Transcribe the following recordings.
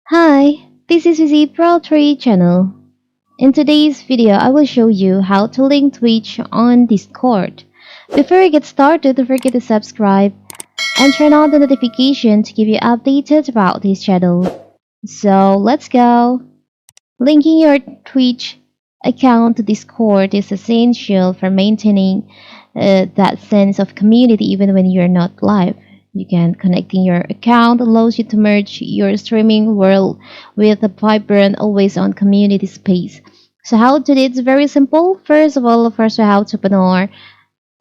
Hi, this is Vizi Pro 3 channel. In today's video, I will show you how to link Twitch on Discord. Before we get started, don't forget to subscribe and turn on the notification to keep you updated about this channel. So let's go. Linking your Twitch account to Discord is essential for maintaining that sense of community even when you're not live. You can connecting your account allows you to merge your streaming world with a vibrant, always-on community space. So how to do it? It's very simple. First of all, we have to open our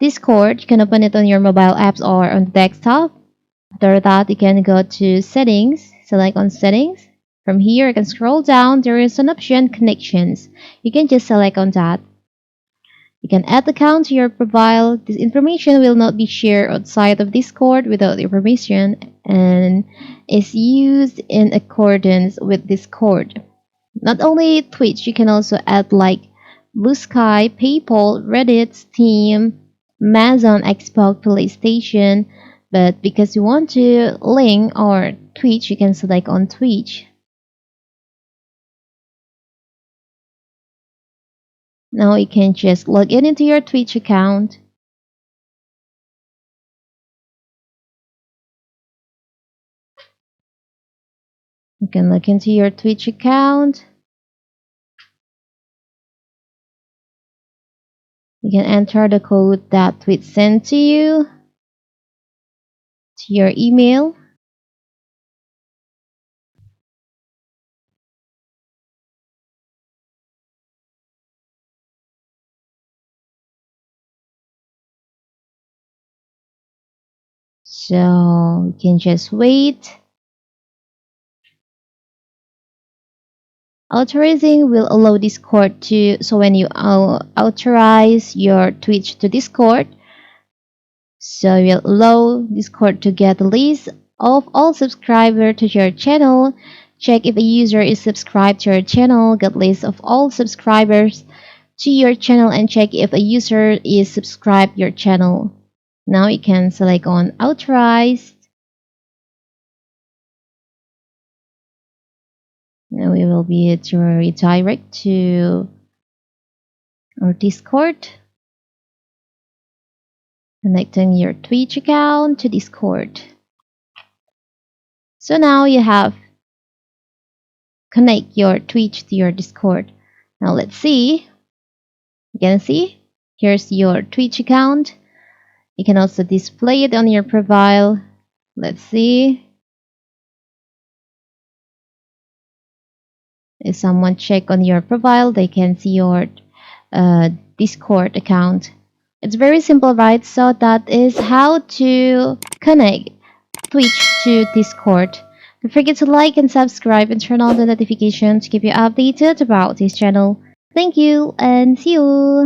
Discord. You can open it on your mobile apps or on the desktop. After that, you can go to settings, select on settings. From here, you can scroll down. There is an option connections. You can just select on that. You can add account to your profile. This information will not be shared outside of Discord without your permission and is used in accordance with Discord. Not only Twitch, you can also add like Blue Sky, PayPal, Reddit, Steam, Amazon, Xbox, PlayStation. But because you want to link or Twitch, you can select on Twitch. Now you can just log in into your Twitch account. You can log into your Twitch account. You can enter the code that Twitch sent to you to your email. So you can just wait. Authorizing will allow Discord to, so when you authorize your Twitch to Discord, so you'll allow Discord to get a list of all subscribers to your channel. Check if a user is subscribed to your channel, get list of all subscribers to your channel, and check if a user is subscribed your channel. Now you can select on authorized. Now we will be to redirect to our Discord. Connecting your Twitch account to Discord. So now you have connect your Twitch to your Discord. Now let's see. You can see here's your Twitch account. You can also display it on your profile. Let's see. If someone check on your profile, they can see your Discord account. It's very simple, right? So that is how to connect Twitch to Discord. Don't forget to like and subscribe and turn on the notification to keep you updated about this channel. Thank you and see you!